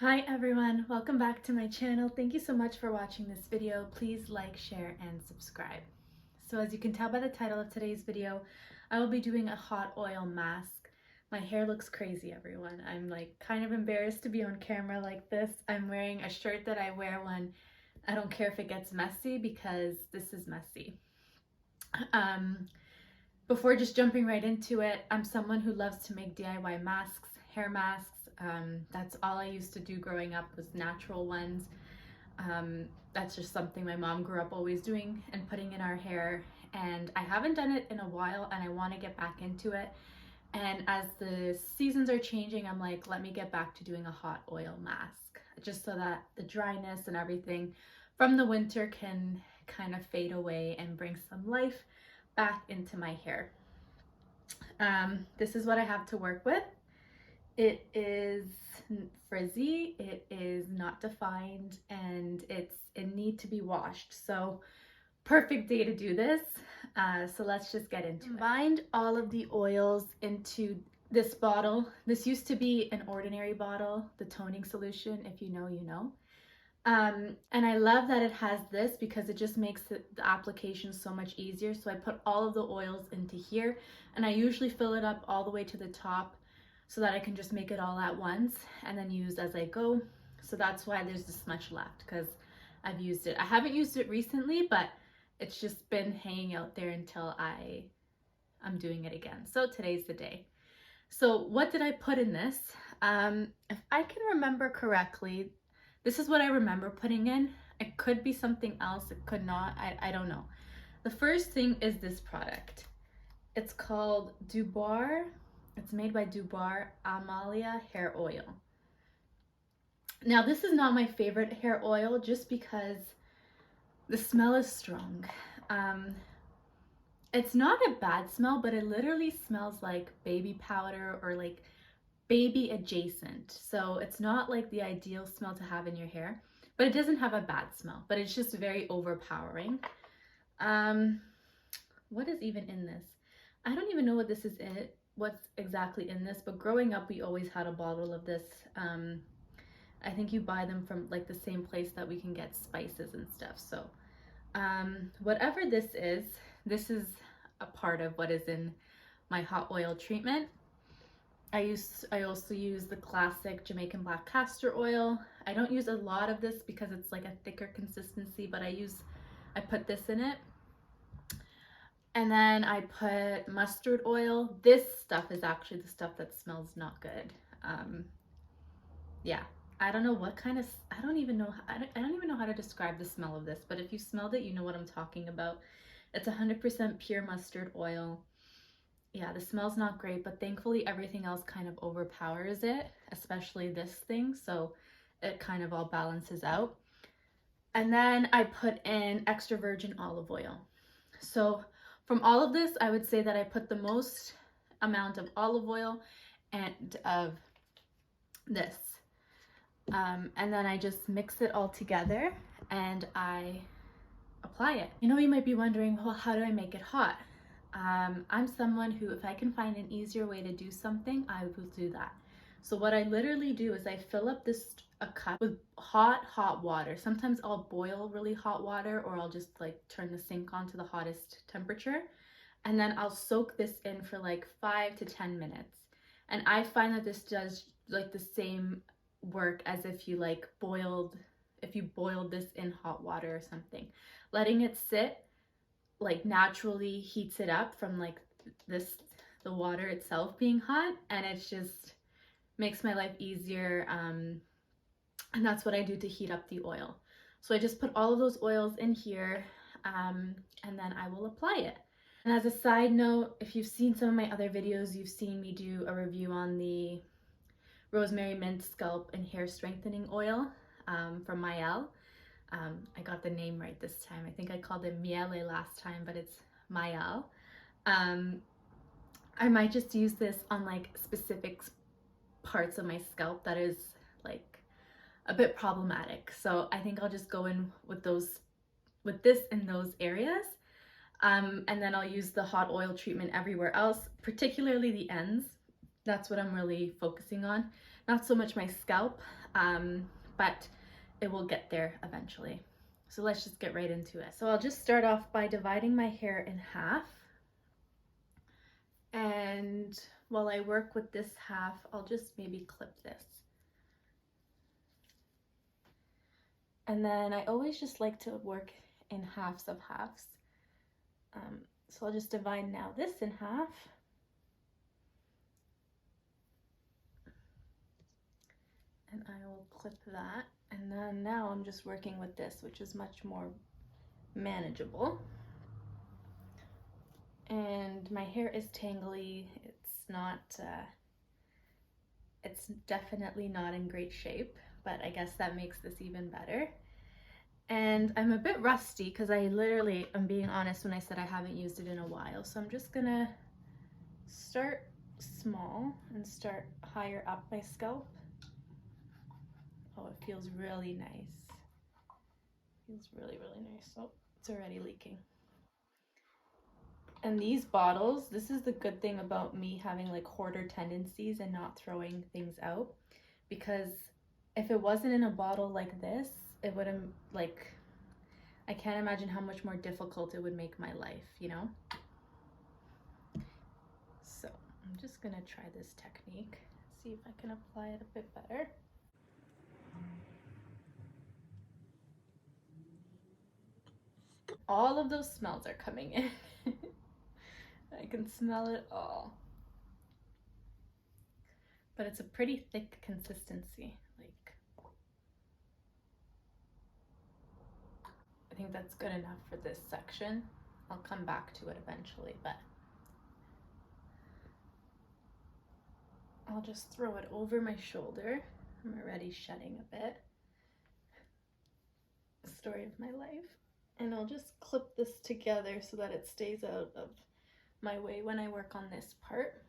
Hi everyone, welcome back to my channel. Thank you so much for watching this video. Please like, share, and subscribe. So as you can tell by the title of today's video, I will be doing a hot oil mask. My hair looks crazy, everyone. I'm like kind of embarrassed to be on camera like this. I'm wearing a shirt that I wear when I don't care if it gets messy because this is messy. Before just jumping right into it, I'm someone who loves to make DIY masks, hair masks. That's all I used to do growing up, was natural ones. That's just something my mom grew up always doing and putting in our hair. And I haven't done it in a while and I want to get back into it. And as the seasons are changing, I'm like, let me get back to doing a hot oil mask, just so that the dryness and everything from the winter can kind of fade away and bring some life back into my hair. This is what I have to work with. It is frizzy, it is not defined, and it's in need to be washed. So perfect day to do this. So let's just get into it. Combined all of the oils into this bottle. This used to be an ordinary bottle, the toning solution. If you know, you know. And I love that it has this because it just makes the application so much easier. So I put all of the oils into here, and I usually fill it up all the way to the top so that I can just make it all at once and then use as I go. So that's why there's this much left, because I've used it. I haven't used it recently, but it's just been hanging out there until I'm doing it again. So today's the day. So what did I put in this? If I can remember correctly, this is what I remember putting in. It could be something else, it could not, I don't know. The first thing is this product. It's called Dubois. It's made by Dubois Amalia Hair Oil. Now this is not my favorite hair oil just because the smell is strong. It's not a bad smell, but it literally smells like baby powder or like baby adjacent. So it's not like the ideal smell to have in your hair, but it doesn't have a bad smell, but it's just very overpowering. What is even in this? I don't even know what this is what's exactly in this, but growing up we always had a bottle of this. I think you buy them from like the same place that we can get spices and stuff. So whatever this is a part of what is in my hot oil treatment. I also use the classic Jamaican black castor oil. I don't use a lot of this because it's like a thicker consistency, but I put this in it. And then I put mustard oil. This stuff is actually the stuff that smells not good. Yeah, I don't know what kind of, I don't even know how to describe the smell of this, but if you smelled it, you know what I'm talking about. It's 100% pure mustard oil. Yeah, the smell's not great, but thankfully everything else kind of overpowers it, especially this thing, so it kind of all balances out. And then I put in extra virgin olive oil. So from all of this, I would say that I put the most amount of olive oil and of this. And then I just mix it all together and I apply it. You know, you might be wondering, well, how do I make it hot? I'm someone who, if I can find an easier way to do something, I will do that. So what I literally do is I fill up a cup with hot water. Sometimes I'll boil really hot water, or I'll just like turn the sink on to the hottest temperature. And then I'll soak this in for like 5 to 10 minutes. And I find that this does like the same work as if you boiled this in hot water or something. Letting it sit like naturally heats it up from like the water itself being hot, and it just makes my life easier. And that's what I do to heat up the oil. So I just put all of those oils in here, and then I will apply it. And as a side note, if you've seen some of my other videos, you've seen me do a review on the rosemary mint scalp and hair strengthening oil from Mikal. I got the name right this time. I think I called it Miele last time, but it's Mikal. I might just use this on like specific parts of my scalp that is like a bit problematic. So I think I'll just go in with this in those areas. And then I'll use the hot oil treatment everywhere else, particularly the ends. That's what I'm really focusing on. not so much my scalp, but it will get there eventually. So let's just get right into it. So I'll just start off by dividing my hair in half. And while I work with this half, I'll just maybe clip this. And then I always just like to work in halves of halves. So I'll just divide now this in half. And I will clip that. And then now I'm just working with this, which is much more manageable. And my hair is tangly. It's definitely not in great shape, but I guess that makes this even better. And I'm a bit rusty because I'm being honest when I said I haven't used it in a while. So I'm just gonna start small and start higher up my scalp. Oh, it feels really nice. Feels really, really nice. Oh, it's already leaking. And these bottles, this is the good thing about me having like hoarder tendencies and not throwing things out, because if it wasn't in a bottle like this, it would have, like, I can't imagine how much more difficult it would make my life, you know? So I'm just gonna try this technique, see if I can apply it a bit better. All of those smells are coming in. I can smell it all. But it's a pretty thick consistency. Like, I think that's good enough for this section. I'll come back to it eventually, but I'll just throw it over my shoulder. I'm already shedding a bit. Story of my life. And I'll just clip this together so that it stays out of my way when I work on this part.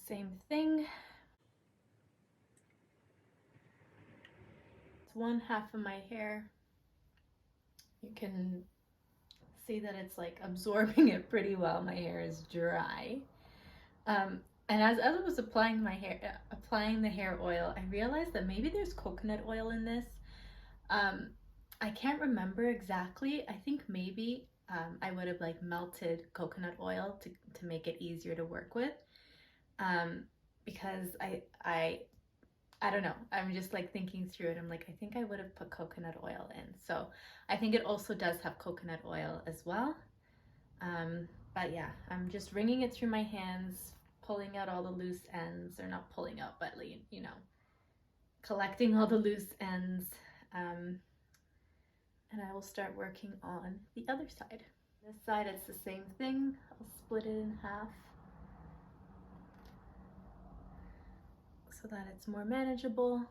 Same thing. It's one half of my hair. You can see that it's like absorbing it pretty well. My hair is dry. And as I was applying the hair oil, I realized that maybe there's coconut oil in this. I can't remember exactly. I think maybe I would have like melted coconut oil to make it easier to work with. Because I don't know. I'm just like thinking through it. I'm like, I think I would have put coconut oil in. So I think it also does have coconut oil as well. But yeah, I'm just wringing it through my hands, pulling out all the loose ends, or not pulling out, but you know, collecting all the loose ends. And I will start working on the other side. This side, it's the same thing. I'll split it in half so that it's more manageable.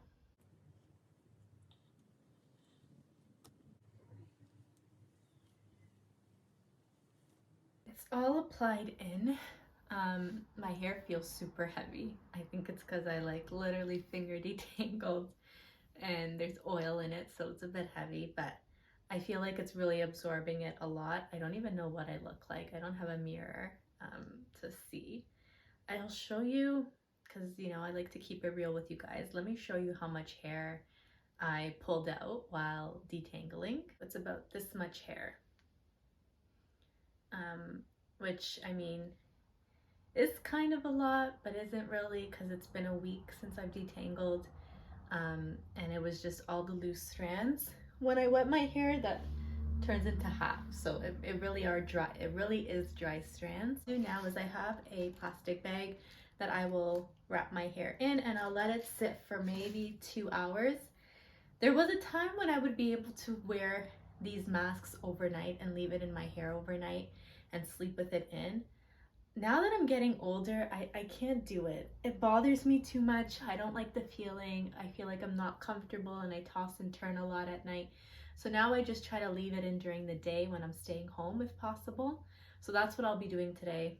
It's all applied in. My hair feels super heavy. I think it's because I like literally finger detangled and there's oil in it, so it's a bit heavy, but I feel like it's really absorbing it a lot. I don't even know what I look like. I don't have a mirror to see. I'll show you, because you know I like to keep it real with you guys. Let me show you how much hair I pulled out while detangling. It's about this much hair, which I mean is kind of a lot, but isn't really, because it's been a week since I've detangled, and it was just all the loose strands. When I wet my hair, that turns into half, so it really are dry. It really is dry strands. What I do now is I have a plastic bag that I will wrap my hair in, and I'll let it sit for maybe 2 hours. There was a time when I would be able to wear these masks overnight and leave it in my hair overnight and sleep with it in. Now that I'm getting older, I can't do it. It bothers me too much. I don't like the feeling. I feel like I'm not comfortable and I toss and turn a lot at night. So now I just try to leave it in during the day when I'm staying home if possible. So that's what I'll be doing today.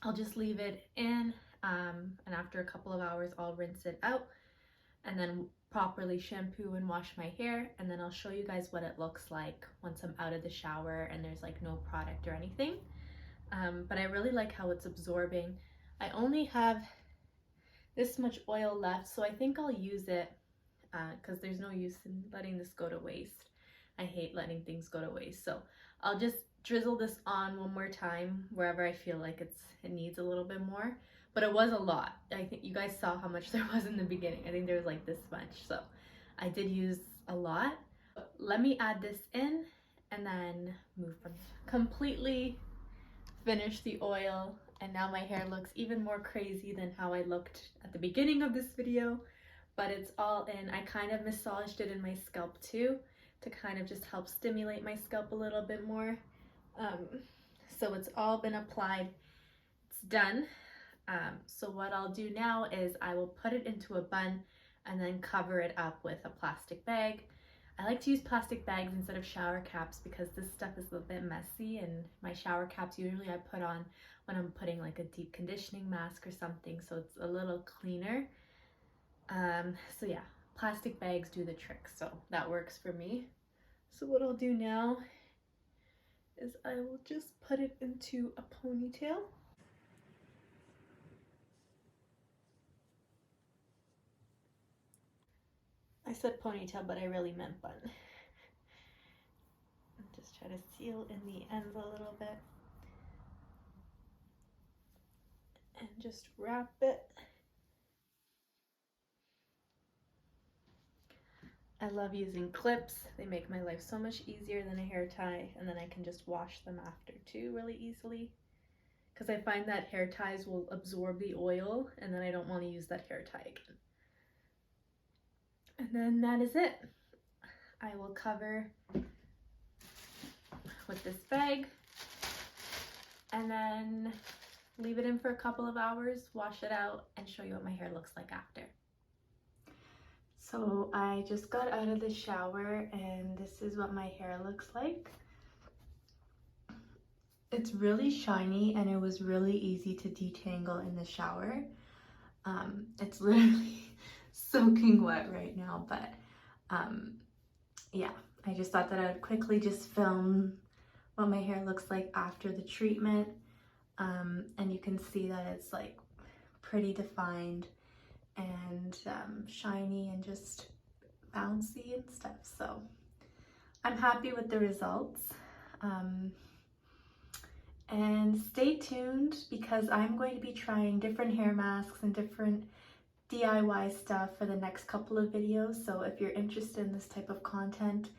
I'll just leave it in, and after a couple of hours I'll rinse it out and then properly shampoo and wash my hair, and then I'll show you guys what it looks like once I'm out of the shower and there's like no product or anything. but I really like how it's absorbing. I only have this much oil left, so I think I'll use it because there's no use in letting this go to waste. I hate letting things go to waste, so I'll just drizzle this on one more time wherever I feel like it needs a little bit more. But it was a lot. I think you guys saw how much there was in the beginning. I think there was like this much, so I did use a lot. Let me add this in and then move from there. Completely finish the oil, and now my hair looks even more crazy than how I looked at the beginning of this video, but it's all in. I kind of massaged it in my scalp too to kind of just help stimulate my scalp a little bit more. So it's all been applied. It's done. So what I'll do now is I will put it into a bun and then cover it up with a plastic bag. I like to use plastic bags instead of shower caps because this stuff is a little bit messy, and my shower caps usually I put on when I'm putting like a deep conditioning mask or something, so it's a little cleaner. So yeah, plastic bags do the trick, so that works for me. So what I'll do now is I will just put it into a ponytail. I said ponytail, but I really meant bun. Just try to seal in the ends a little bit. And just wrap it. I love using clips. They make my life so much easier than a hair tie, and then I can just wash them after too really easily. Because I find that hair ties will absorb the oil, and then I don't want to use that hair tie again. And then that is it. I will cover with this bag and then leave it in for a couple of hours, wash it out, and show you what my hair looks like after. So I just got out of the shower and this is what my hair looks like. It's really shiny and it was really easy to detangle in the shower. It's literally soaking wet right now, but yeah, I just thought that I would quickly just film what my hair looks like after the treatment. And you can see that it's like pretty defined and shiny and just bouncy and stuff. So I'm happy with the results. And stay tuned because I'm going to be trying different hair masks and different DIY stuff for the next couple of videos. So if you're interested in this type of content,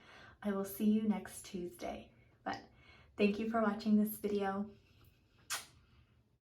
I will see you next Tuesday. But thank you for watching this video.